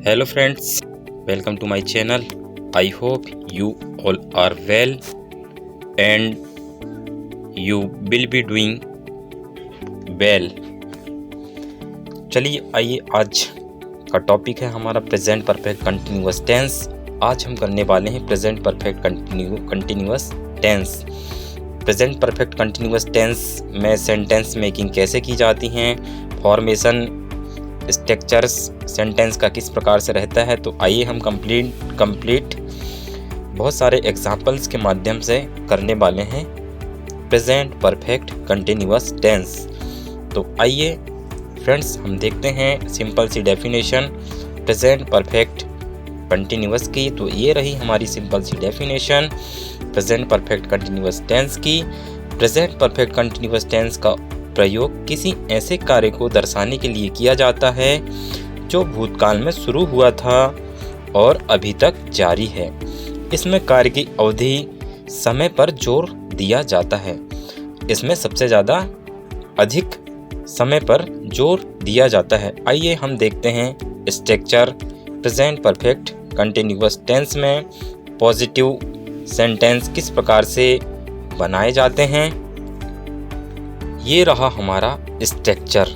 Hello friends, welcome to my channel. I hope you all are well and you will be doing well. चलिए आइए, आज का topic है हमारा present perfect continuous tense. आज हम करने वाले हैं present perfect continuous tense. Present perfect continuous tense में सेंटेंस मेकिंग कैसे की जाती हैं, फॉर्मेशन स्ट्रक्चर्स सेंटेंस का किस प्रकार से रहता है। तो आइए हम कंप्लीट बहुत सारे एग्जाम्पल्स के माध्यम से करने वाले हैं प्रेजेंट परफेक्ट कंटिन्यूअस टेंस। तो आइए फ्रेंड्स, हम देखते हैं सिंपल सी डेफिनेशन प्रेजेंट परफेक्ट कंटिन्यूअस की। तो ये रही हमारी सिंपल सी definition present perfect continuous tense की। प्रेजेंट परफेक्ट कंटिन्यूअस टेंस का प्रयोग किसी ऐसे कार्य को दर्शाने के लिए किया जाता है जो भूतकाल में शुरू हुआ था और अभी तक जारी है। इसमें कार्य की अवधि समय पर जोर दिया जाता है। इसमें सबसे ज़्यादा अधिक समय पर जोर दिया जाता है। आइए हम देखते हैं structure present perfect continuous tense में पॉजिटिव सेंटेंस किस प्रकार से बनाए जाते हैं। ये रहा हमारा स्ट्रक्चर।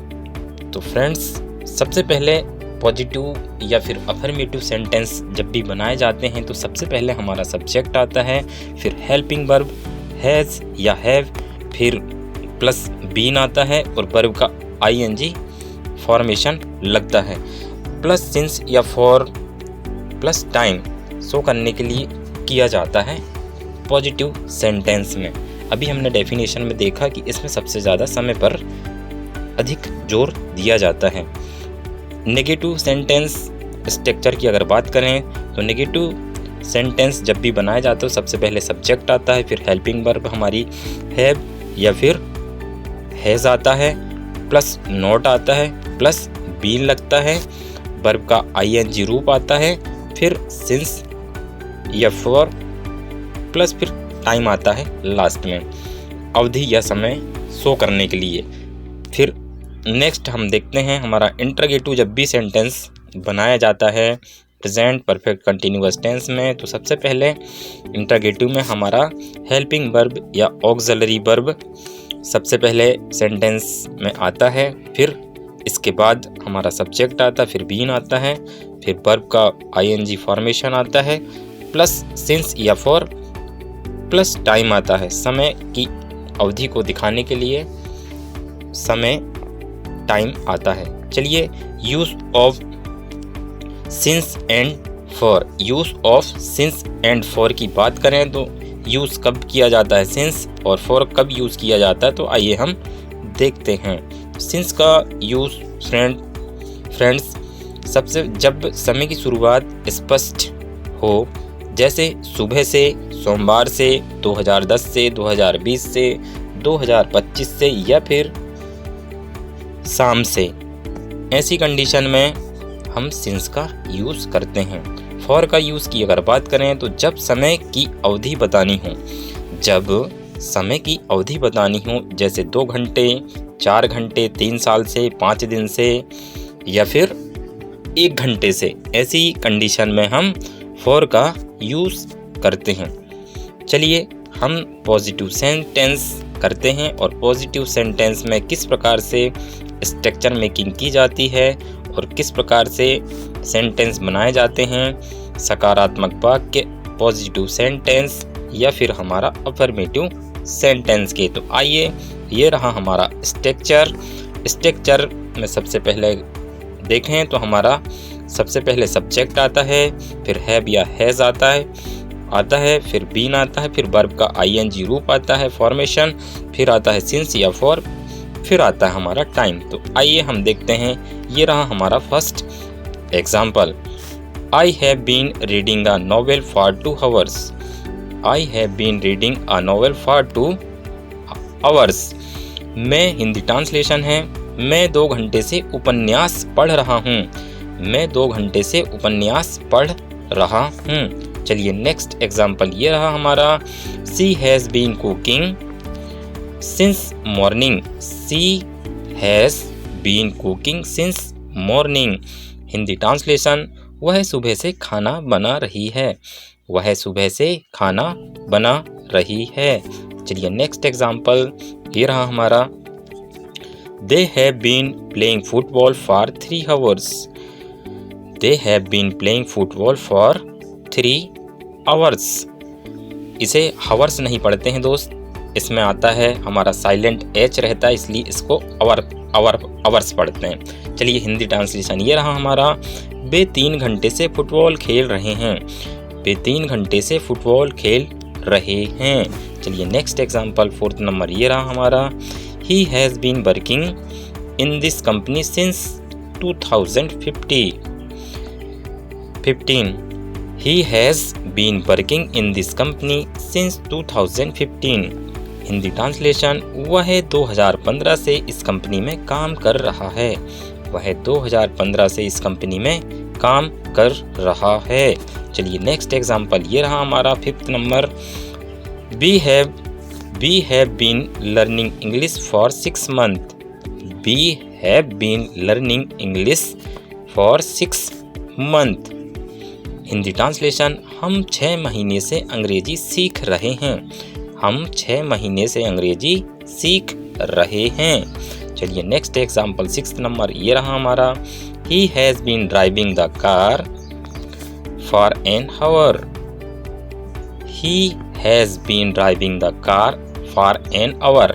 तो फ्रेंड्स, सबसे पहले पॉजिटिव या फिर अफर्मेटिव सेंटेंस जब भी बनाए जाते हैं तो सबसे पहले हमारा सब्जेक्ट आता है, फिर हेल्पिंग वर्ब हैज़ या हैव, फिर प्लस बीन आता है और वर्ब का आईएनजी फॉर्मेशन लगता है, प्लस सिंस या फॉर प्लस टाइम शो करने के लिए किया जाता है पॉजिटिव सेंटेंस में। अभी हमने डेफिनेशन में देखा कि इसमें सबसे ज़्यादा समय पर अधिक जोर दिया जाता है। नेगेटिव सेंटेंस स्ट्रक्चर की अगर बात करें तो नेगेटिव सेंटेंस जब भी बनाया जाता है सबसे पहले सब्जेक्ट आता है, फिर हेल्पिंग वर्ब हमारी हैव या फिर हैज़ आता है, प्लस नॉट आता है, प्लस बीन लगता है, वर्ब का आईएनजी रूप आता है, फिर सिंस या फॉर, प्लस फिर टाइम आता है लास्ट में अवधि या समय शो करने के लिए। फिर नेक्स्ट हम देखते हैं हमारा इंटरोगेटिव जब भी सेंटेंस बनाया जाता है प्रेजेंट परफेक्ट कंटिन्यूअस टेंस में तो सबसे पहले इंटरोगेटिव में हमारा हेल्पिंग वर्ब या ऑक्सिलरी वर्ब सबसे पहले सेंटेंस में आता है, फिर इसके बाद हमारा सब्जेक्ट आता है, फिर बीन आता है, फिर वर्ब का आईएनजी फॉर्मेशन आता है, प्लस सिंस या फॉर, प्लस टाइम आता है समय की अवधि को दिखाने के लिए समय टाइम आता है। चलिए use of since and for, use of since and for की बात करें तो यूज कब किया जाता है सिंस और फॉर कब यूज किया जाता है। तो आइए हम देखते हैं। सिंस का यूज फ्रेंड्स सबसे जब समय की शुरुआत स्पष्ट हो, जैसे सुबह से, सोमवार से, 2010 से, 2020 से, 2025 से या फिर शाम से, ऐसी कंडीशन में हम सिंस का यूज़ करते हैं। फॉर का यूज़ की अगर बात करें तो जब समय की अवधि बतानी हो, जब समय की अवधि बतानी हो जैसे 2 घंटे, 4 घंटे, 3 साल से, 5 दिन से या फिर 1 घंटे से, ऐसी कंडीशन में हम फॉर का यूज़ करते हैं। चलिए हम पॉजिटिव सेंटेंस करते हैं और पॉजिटिव सेंटेंस में किस प्रकार से स्ट्रक्चर मेकिंग की जाती है और किस प्रकार से सेंटेंस बनाए जाते हैं, सकारात्मक वाक्य, पॉजिटिव सेंटेंस या फिर हमारा अफर्मेटिव सेंटेंस के। तो आइए, ये रहा हमारा स्ट्रक्चर में सबसे पहले देखें तो हमारा सबसे पहले सब्जेक्ट आता है, फिर हैव या हैज़ आता है, फिर बीन आता है, फिर वर्ब का आईएनजी रूप आता है फॉर्मेशन, फिर आता है सिंस या फॉर, फिर आता है हमारा टाइम। तो आइए हम देखते हैं। ये रहा हमारा first example. I have been reading a novel for 2 hours। I have been reading a novel for 2 hours। मैं हिंदी ट्रांसलेशन है, मैं 2 घंटे से उपन्यास पढ़ रहा हूँ। मैं 2 घंटे से उपन्यास पढ़ रहा हूँ। चलिए नेक्स्ट एग्जाम्पल ये रहा हमारा। She has been cooking since morning. She has been cooking since morning. Hindi translation, वह सुबह से खाना बना रही है। वह सुबह से खाना बना रही है। चलिए नेक्स्ट एग्जाम्पल ये रहा हमारा। They have been playing football for 3 hours। They have been playing football for 3 hours। इसे हावर्स नहीं पढ़ते हैं दोस्त, इसमें आता है हमारा साइलेंट एच रहता है, इसलिए इसको आवर्स पढ़ते हैं। चलिए हिंदी ट्रांसलेशन ये रहा हमारा। वे 3 घंटे से फुटबॉल खेल रहे हैं। वे 3 घंटे से फुटबॉल खेल रहे हैं। चलिए नेक्स्ट एग्जाम्पल 4th नंबर ये रहा हमारा। He has been working in this company since 2015। He has been working in this company since 2015। Hindi translation वह 2015 से इस कंपनी में काम कर रहा है। वह 2015 से इस कंपनी में काम कर रहा है। चलिए नेक्स्ट एग्जाम्पल ये रहा हमारा 5th number. We have been learning English for 6 months। We have been learning English for 6 months। Hindi translation हम 6 महीने से अंग्रेजी सीख रहे हैं। हम 6 महीने से अंग्रेजी सीख रहे हैं। चलिए नेक्स्ट एग्जाम्पल 6th नंबर ये रहा हमारा। He has been driving the car for an hour। He has been driving the car for an hour।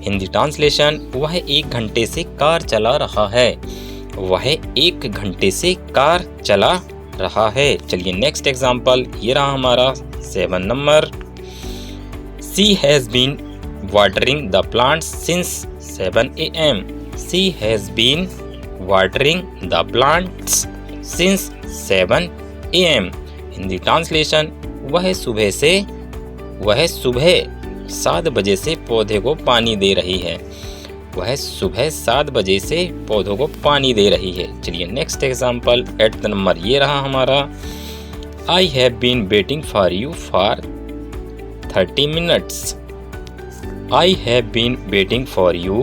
Hindi translation वह 1 घंटे से कार चला रहा है। वह 1 घंटे से कार चला रहा है। चलिए नेक्स्ट एग्जाम्पल ये रहा हमारा 7 number. She has been watering the plants since 7 AM। She has been watering the plants since 7 AM। Hindi translation वह सुबह 7 बजे से पौधे को पानी दे रही है। वह सुबह 7 बजे से पौधों को पानी दे रही है। चलिए नेक्स्ट एग्जाम्पल 8th नंबर ये रहा हमारा। I have been waiting for you for 30 minutes। I have been waiting for you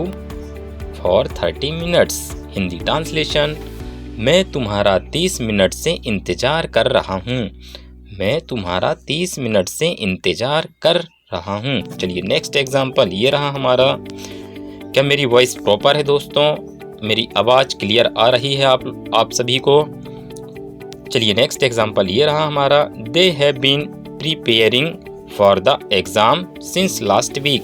for 30 minutes। Hindi translation मैं तुम्हारा 30 मिनट से इंतजार कर रहा हूँ। मैं तुम्हारा 30 मिनट से इंतजार कर रहा हूँ। चलिए नेक्स्ट एग्जाम्पल ये रहा हमारा। क्या मेरी वॉइस प्रॉपर है दोस्तों? मेरी आवाज़ क्लियर आ रही है आप सभी को? चलिए नेक्स्ट एग्जाम्पल ये रहा हमारा। They have been preparing for the exam since last week.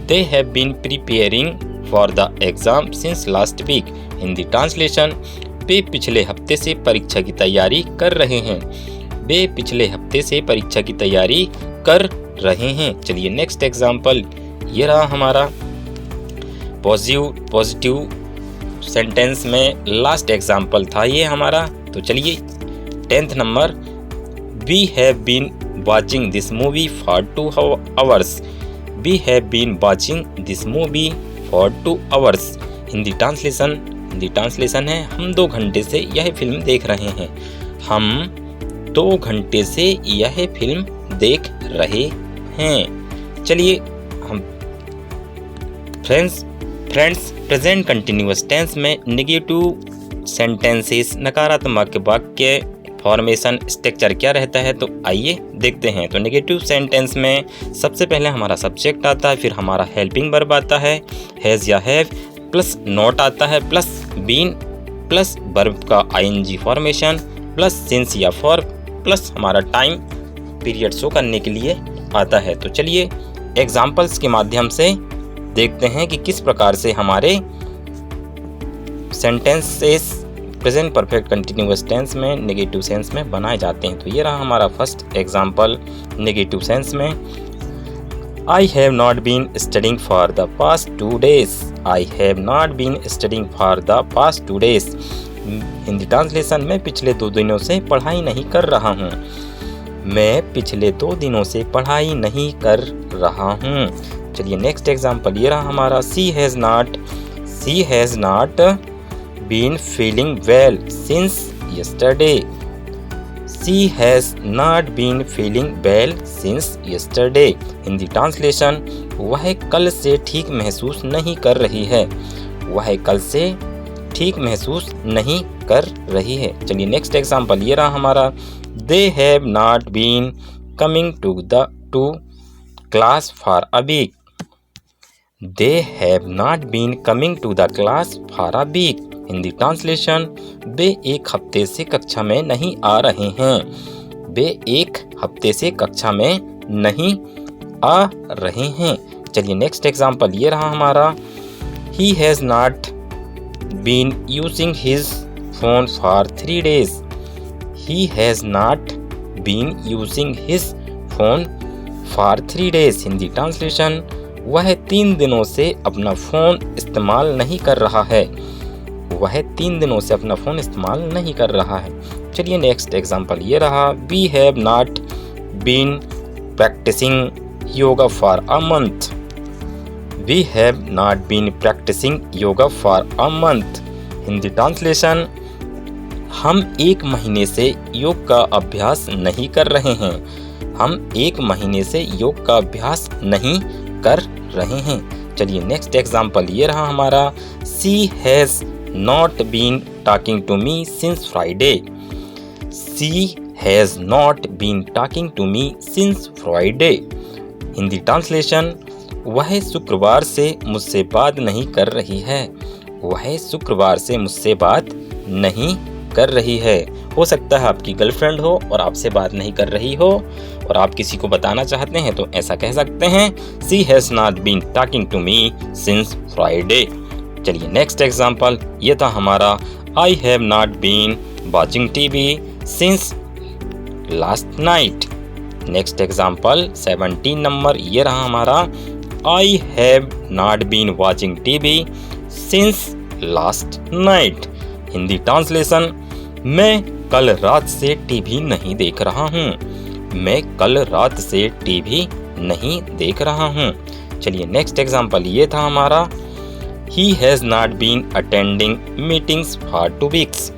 They have been preparing for the exam since last week. Hindi translation वे पिछले हफ्ते से परीक्षा की तैयारी कर रहे हैं। वे पिछले हफ्ते से परीक्षा की तैयारी कर रहे हैं। चलिए नेक्स्ट एग्जाम्पल ये रहा हमारा। पॉजिटिव सेंटेंस में लास्ट एग्जाम्पल था ये हमारा। तो चलिए 10th number. We have been watching this movie for 2 hours। We have been watching this movie for 2 hours। Hindi translation है हम 2 घंटे से यह फिल्म देख रहे हैं। हम 2 घंटे से यह फिल्म देख रहे हैं। चलिए हम फ्रेंड्स प्रेजेंट कंटिन्यूअस टेंस में नेगेटिव सेंटेंसेस नकारात्मक वाक्य फॉर्मेशन स्ट्रक्चर क्या रहता है, तो आइए देखते हैं। तो नेगेटिव सेंटेंस में सबसे पहले हमारा सब्जेक्ट आता है, फिर हमारा हेल्पिंग वर्ब आता है हैज़ या हैव, प्लस नॉट आता है, प्लस बीन, प्लस वर्ब का आईएनजी फॉर्मेशन, प्लस सिंस या फॉर, प्लस हमारा टाइम पीरियड शो करने के लिए आता है। तो चलिए एग्जाम्पल्स के माध्यम से देखते हैं कि किस प्रकार से हमारे sentences present perfect continuous tense में नेगेटिव सेंस में बनाए जाते हैं। तो ये रहा हमारा फर्स्ट एग्जाम्पल नेगेटिव सेंस में। I have not been studying for the past 2 days। I have not been studying for the past 2 days। Hindi translation में पिछले 2 दिनों से पढ़ाई नहीं कर रहा हूँ। मैं पिछले 2 दिनों से पढ़ाई नहीं कर रहा हूँ। चलिए नेक्स्ट एग्जाम्पल ये रहा हमारा। She has not been feeling well since yesterday। She has not been feeling well since yesterday। Hindi translation वह कल से ठीक महसूस नहीं कर रही है। वह कल से ठीक महसूस नहीं कर रही है। चलिए नेक्स्ट एग्जाम्पल ये रहा हमारा, they have not been coming to class for a week. They have not been coming to the class for a week. Hindi translation, वे एक हफ्ते से कक्षा में नहीं आ रहे हैं। वे एक हफ्ते से कक्षा में नहीं आ रहे हैं। चलिए नेक्स्ट एग्जाम्पल ये रहा हमारा, he has not been using his phone for 3 days। He has not been using his phone for 3 days। Hindi translation, वह 3 दिनों से अपना फ़ोन इस्तेमाल नहीं कर रहा है। वह 3 दिनों से अपना फ़ोन इस्तेमाल नहीं कर रहा है। चलिए नेक्स्ट एग्जाम्पल ये रहा, we have not been practising yoga for a month. We have not been practising yoga for a month. Hindi translation, हम 1 महीने से योग का अभ्यास नहीं कर रहे हैं। हम 1 महीने से योग का अभ्यास नहीं कर रहे हैं। चलिए नेक्स्ट एग्जाम्पल ये रहा हमारा, she has not been talking to me since Friday. She has not been talking to me since Friday. Hindi translation, वह शुक्रवार से मुझसे बात नहीं कर रही है। वह शुक्रवार से मुझसे बात नहीं कर रही है। हो सकता है आपकी गर्लफ्रेंड हो और आपसे बात नहीं कर रही हो और आप किसी को बताना चाहते हैं तो ऐसा कह सकते हैं, she has not been talking to me since Friday. चलिए नेक्स्ट एग्जाम्पल ये था हमारा, I have not been watching TV since last night. Next example 17 number ये रहा हमारा, I have not been watching TV since last night. Hindi translation, मैं कल रात से टीवी नहीं देख रहा हूँ। मैं कल रात से टीवी नहीं देख रहा हूँ। चलिए नेक्स्ट एग्जाम्पल ये था हमारा, he has not been attending meetings for 2 weeks।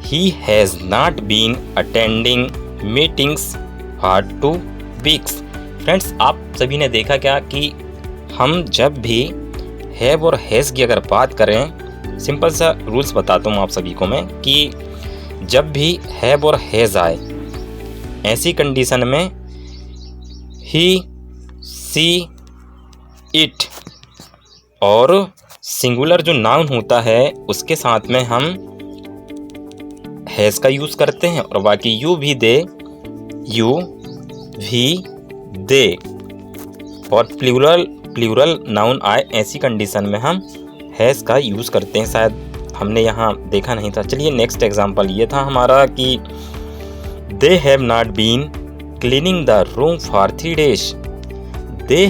He has not been attending meetings for 2 weeks। Friends, आप सभी ने देखा क्या कि हम जब भी हैव और हैज़ की अगर बात करें, सिंपल सा रूल्स बताता हूँ आप सभी को मैं, कि जब भी हैव और हैज़ आए ऐसी कंडीशन में ही, सी, इट और सिंगुलर जो नाउन होता है उसके साथ में हम हैज़ का यूज़ करते हैं और बाकी यू भी, दे, यू भी, दे और प्लूरल नाउन आए ऐसी कंडीशन में हम हैज़ का यूज़ करते हैं। शायद हमने यहाँ देखा नहीं था। चलिए नेक्स्ट एग्जाम्पल ये था हमारा कि they have not been cleaning the room for 3 days। They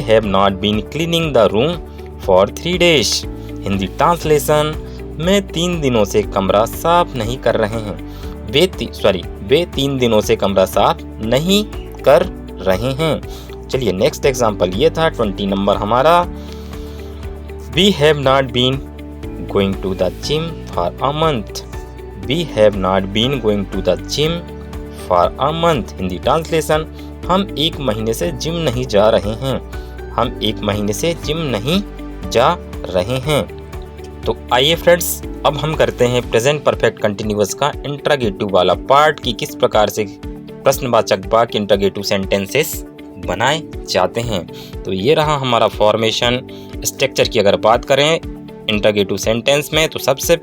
have not been cleaning the room for 3 days। Hindi translation, मैं 3 दिनों से कमरा साफ नहीं कर रहे हैं। वे 3 दिनों से कमरा साफ नहीं कर रहे हैं। चलिए नेक्स्ट एग्जाम्पल ये था 20 नंबर हमारा, We have not been going to the gym for a month। We have not been going to the gym for a month। Hindi translation, हम 1 महीने से जिम नहीं जा रहे हैं। हम 1 महीने से जिम नहीं जा रहे हैं। तो आइए फ्रेंड्स, अब हम करते हैं प्रेजेंट परफेक्ट कंटिन्यूअस का इंट्रोगेटिव वाला पार्ट कि किस प्रकार से प्रश्नवाचक वाक्य इंट्रोगेटिव सेंटेंसेस बनाए जाते हैं। तो ये रहा हमारा फॉर्मेशन। स्ट्रक्चर की अगर बात करें इंट्रोगेटिव सेंटेंस में, तो सबसे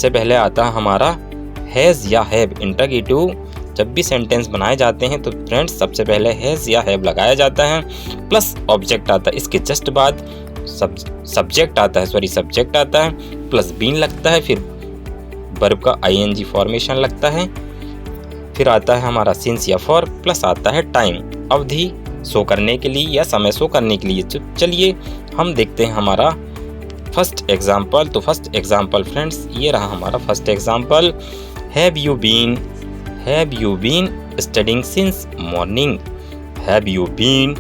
पहले आता हमारा हैज़ या हैव। इंट्रोगेटिव जब भी सेंटेंस बनाए जाते हैं तो फ्रेंड्स सबसे पहले हैज़ या हैव लगाया जाता है, प्लस ऑब्जेक्ट आता है। इसके जस्ट बाद सब्जेक्ट आता है, प्लस बीन लगता है, फिर वर्ब का ing फॉर्मेशन लगता है, फिर आता है हमारा सिंस या फॉर, प्लस आता है टाइम, अवधि शो करने के लिए या समय शो करने के लिए। चलिए हम देखते हैं हमारा फर्स्ट एग्जाम्पल। तो फर्स्ट एग्जाम्पल फ्रेंड्स ये रहा हमारा first example, have you been studying since morning. Have you been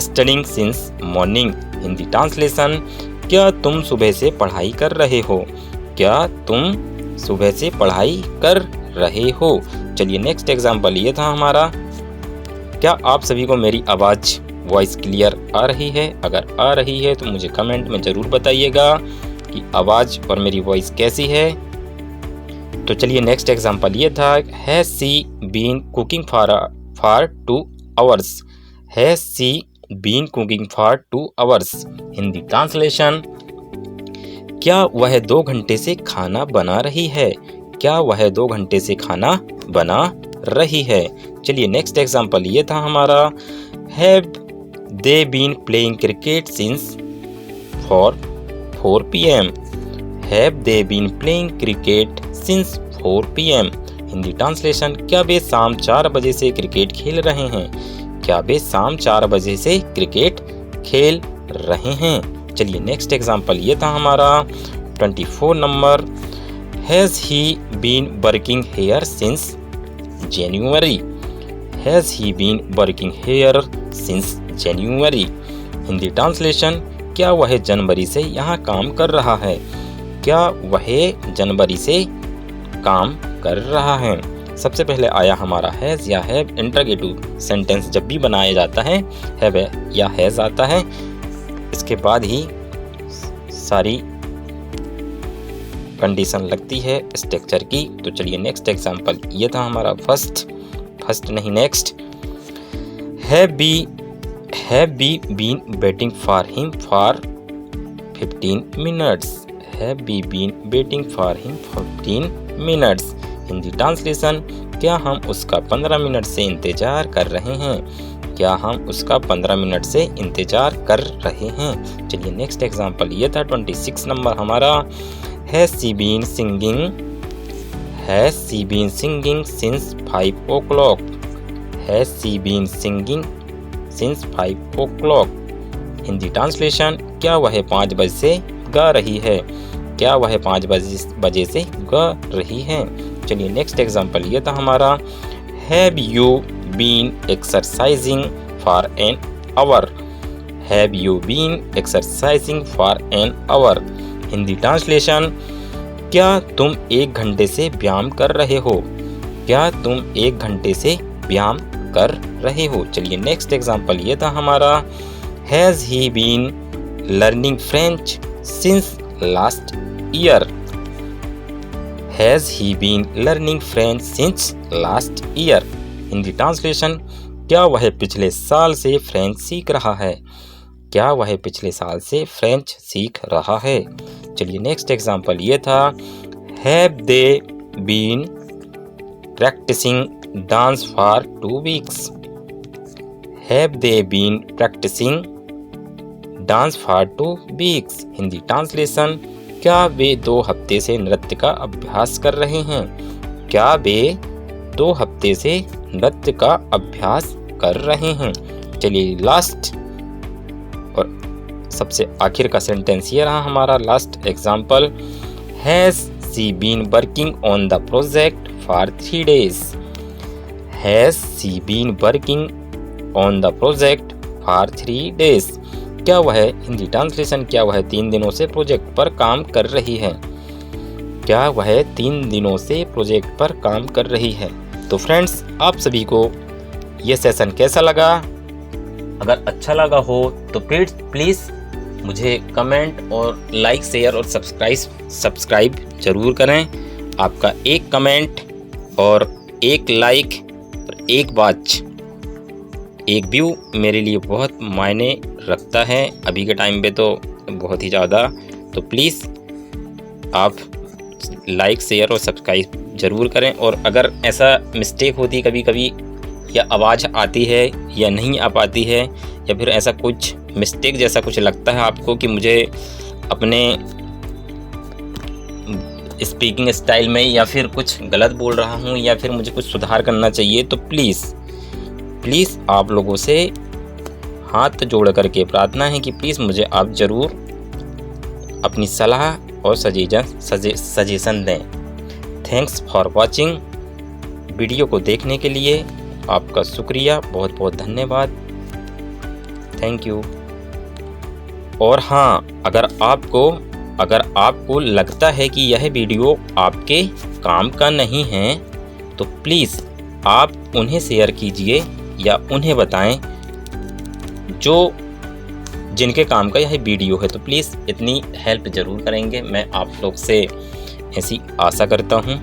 studying since morning. Hindi translation, क्या तुम सुबह से पढ़ाई कर रहे हो। क्या तुम सुबह से पढ़ाई कर रहे हो। चलिए नेक्स्ट एग्जाम्पल ये था हमारा, क्या आप सभी को मेरी आवाज़ वॉइस क्लियर आ रही है? अगर आ रही है तो मुझे कमेंट में ज़रूर बताइएगा कि आवाज़ और मेरी वॉइस कैसी है। तो चलिए नेक्स्ट एग्जांपल ये था, has she been cooking for 2 hours. Has she been cooking for 2 hours. Hindi translation, क्या वह 2 घंटे से खाना बना रही है? क्या वह 2 घंटे से खाना बना रही है? चलिए नेक्स्ट एग्जांपल ये था हमारा, have they been playing cricket since 4 PM। Have they been playing cricket since 4 PM। Hindi translation, क्या वे शाम 4 बजे से क्रिकेट खेल रहे हैं? क्या वे शाम 4 बजे से क्रिकेट खेल रहे हैं? चलिए नेक्स्ट एग्जांपल ये था हमारा 24 number, has he been working here since January. Has he been working here since January. Hindi translation, क्या वह जनवरी से यहाँ काम कर रहा है? क्या वह जनवरी से काम कर रहा है? सबसे पहले आया हमारा हैज़ या हैव। इंटरोगेटिव सेंटेंस जब भी बनाया जाता है हैव या हैज़ आता है, इसके बाद ही सारी कंडीशन लगती है स्ट्रक्चर की। तो चलिए नेक्स्ट एग्जांपल ये था हमारा फर्स्ट नहीं next, have we been waiting for him for 15 minutes. Have we been waiting for him 15 minutes. Hindi translation, क्या हम उसका 15 मिनट से इंतजार कर रहे हैं? क्या हम उसका 15 मिनट से इंतजार कर रहे हैं? चलिए नेक्स्ट एग्जांपल ये था 26 नंबर हमारा, has she been singing since 5 o'clock। Has she been singing since 5 o'clock। Hindi translation, क्या वह 5 बजे से गा रही है? क्या वह 5 बजे से गा रही है? चलिए नेक्स्ट एग्जांपल ये था हमारा, have you been exercising for an hour. Have you been exercising for an hour. Hindi translation, क्या तुम 1 घंटे से व्यायाम कर रहे हो? क्या तुम 1 घंटे से व्यायाम कर रहे हो? चलिए नेक्स्ट एग्जांपल ये था हमारा, has he been learning French since last year. Has he been learning French since last year. Hindi translation, क्या वह पिछले साल से फ्रेंच सीख रहा है? क्या वह पिछले साल से फ्रेंच सीख रहा है? चलिए नेक्स्ट एग्जांपल ये था, have they been practising dance for 2 weeks। Have they been practising dance for 2 weeks। Hindi translation, क्या वे 2 हफ्ते से नृत्य का अभ्यास कर रहे हैं? क्या वे 2 हफ्ते से नृत्य का अभ्यास कर रहे हैं? चलिए लास्ट और सबसे आखिर का सेंटेंस ये रहा हमारा last example, has she been working on the project for 3 days। Has she been working on the project for 3 days। क्या वह, हिंदी ट्रांसलेशन, क्या वह 3 दिनों से प्रोजेक्ट पर काम कर रही है? क्या वह 3 दिनों से प्रोजेक्ट पर काम कर रही है? तो फ्रेंड्स, आप सभी को ये सेशन कैसा लगा? अगर अच्छा लगा हो तो प्लीज़ मुझे कमेंट और लाइक शेयर और सब्सक्राइब जरूर करें। आपका एक कमेंट और एक लाइक और एक वॉच, एक व्यू मेरे लिए बहुत मायने रखता है अभी के टाइम पे, तो बहुत ही ज़्यादा। तो प्लीज़ आप लाइक शेयर और सब्सक्राइब ज़रूर करें। और अगर ऐसा मिस्टेक होती कभी कभी, या आवाज़ आती है या नहीं आ पाती है, या फिर ऐसा कुछ मिस्टेक जैसा कुछ लगता है आपको कि मुझे अपने स्पीकिंग स्टाइल में या फिर कुछ गलत बोल रहा हूँ, या फिर मुझे कुछ सुधार करना चाहिए, तो प्लीज़ आप लोगों से हाथ जोड़ करके प्रार्थना है कि प्लीज़ मुझे आप ज़रूर अपनी सलाह और सजेशन दें। Thanks for watching. वीडियो को देखने के लिए आपका शुक्रिया, बहुत बहुत धन्यवाद। Thank you. और हाँ, अगर आपको लगता है कि यह वीडियो आपके काम का नहीं है, तो प्लीज़ आप उन्हें शेयर कीजिए या उन्हें बताएं जो जिनके काम का यह वीडियो है, तो प्लीज़ इतनी हेल्प ज़रूर करेंगे, मैं आप लोग से ऐसी आशा करता हूँ।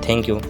Thank you.